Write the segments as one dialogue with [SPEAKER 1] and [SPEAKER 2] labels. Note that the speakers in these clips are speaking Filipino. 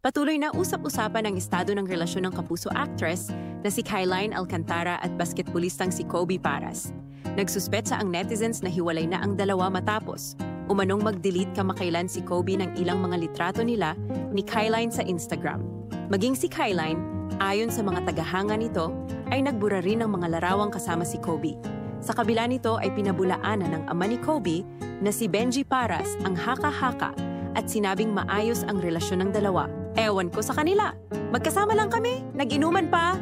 [SPEAKER 1] Patuloy na usap-usapan ang estado ng relasyon ng kapuso actress na si Kyline Alcantara at basketballistang si Kobe Paras. Nagsuspetsa ang netizens na hiwalay na ang dalawa matapos umanong mag-delete kamakailan si Kobe ng ilang mga litrato nila ni Kyline sa Instagram. Maging si Kyline, ayon sa mga tagahanga nito, ay nagbura rin ng mga larawang kasama si Kobe. Sa kabila nito ay pinabulaanan ng ama ni Kobe na si Benji Paras ang haka-haka at sinabing maayos ang relasyon ng dalawa. Ewan ko sa kanila. Magkasama lang kami, nag-inuman pa.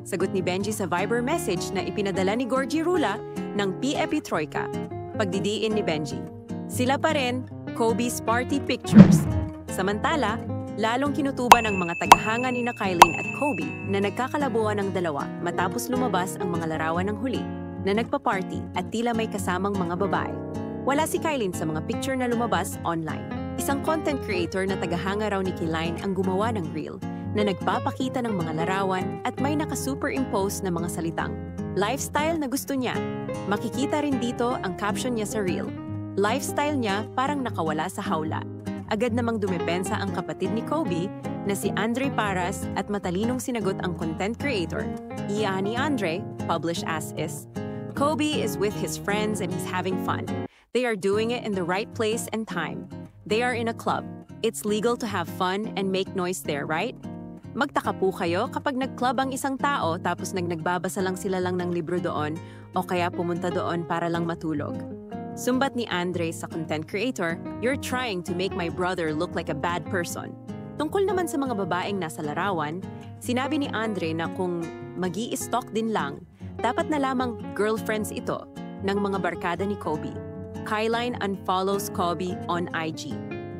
[SPEAKER 1] Sagot ni Benji sa Viber message na ipinadala ni Gorgie Rula ng PFP Troika. Pagdidiin ni Benji. Sila pa rin, Kobe's party pictures. Samantala, lalong kinutuban ng mga tagahanga ni Kyline at Kobe na nagkakalabuan ng dalawa matapos lumabas ang mga larawan ng huli na nagpa-party at tila may kasamang mga babae. Wala si Kyline sa mga picture na lumabas online. Isang content creator na tagahanga raw ni Kyline ang gumawa ng reel na nagpapakita ng mga larawan at may naka-superimpose na mga salitang lifestyle na gusto niya. Makikita rin dito ang caption niya sa reel. Lifestyle niya parang nakawala sa hawla. Agad namang dumepensa ang kapatid ni Kobe na si Andre Paras at matalinong sinagot ang content creator. Iya ni Andre, publish as is, Kobe is with his friends and he's having fun. They are doing it in the right place and time. They are in a club. It's legal to have fun and make noise there, right? Magtaka po kayo kapag nag-club ang isang tao tapos nagbabasa lang sila ng libro doon o kaya pumunta doon para lang matulog. Sumbat ni Andre sa content creator, "You're trying to make my brother look like a bad person." Tungkol naman sa mga babaeng nasa larawan, sinabi ni Andre na kung magi-stalk din lang, dapat na lamang girlfriends ito ng mga barkada ni Kobe. Kyline unfollows Kobe on IG.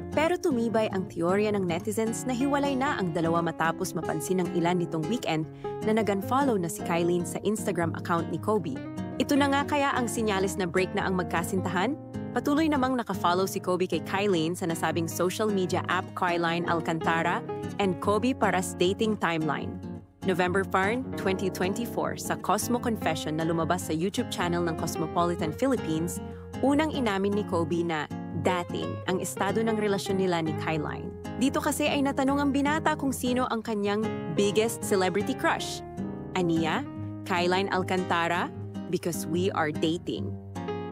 [SPEAKER 1] Pero tumibay ang teorya ng netizens na hiwalay na ang dalawa matapos mapansin ng ilan nitong weekend na nag-unfollow na si Kyline sa Instagram account ni Kobe. Ito na nga kaya ang sinyalis na break na ang magkasintahan? Patuloy namang nakafollow si Kobe kay Kyline sa nasabing social media app Kyline Alcantara and Kobe Paras dating timeline. November 4, 2024, sa Cosmo Confession na lumabas sa YouTube channel ng Cosmopolitan Philippines, unang inamin ni Kobe na dating ang estado ng relasyon nila ni Kyline. Dito kasi ay natanong ang binata kung sino ang kanyang biggest celebrity crush. Aniya, Kyline Alcantara, because we are dating.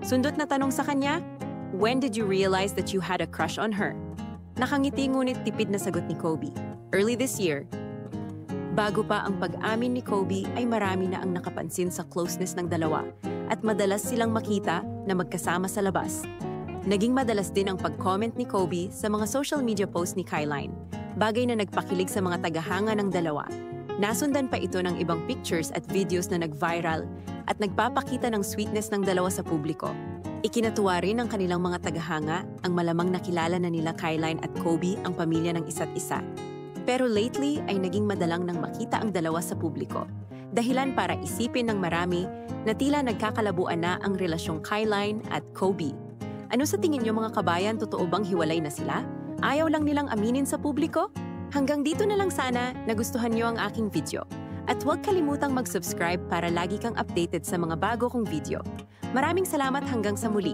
[SPEAKER 1] Sundot na tanong sa kanya, when did you realize that you had a crush on her? Nakangiti ngunit tipid na sagot ni Kobe. Early this year, bago pa ang pag-amin ni Kobe ay marami na ang nakapansin sa closeness ng dalawa at madalas silang makita na magkasama sa labas. Naging madalas din ang pag-comment ni Kobe sa mga social media posts ni Kyline, bagay na nagpakilig sa mga tagahanga ng dalawa. Nasundan pa ito ng ibang pictures at videos na nag-viral at nagpapakita ng sweetness ng dalawa sa publiko. Ikinatuwa rin ng kanilang mga tagahanga ang malamang nakilala na nila Kyline at Kobe ang pamilya ng isa't isa. Pero lately ay naging madalang nang makita ang dalawa sa publiko. Dahilan para isipin ng marami na tila nagkakalabuan na ang relasyong Kyline at Kobe. Ano sa tingin niyo mga kabayan, totoo bang hiwalay na sila? Ayaw lang nilang aminin sa publiko? Hanggang dito na lang sana, nagustuhan niyo ang aking video. At huwag kalimutang mag-subscribe para lagi kang updated sa mga bago kong video. Maraming salamat hanggang sa muli.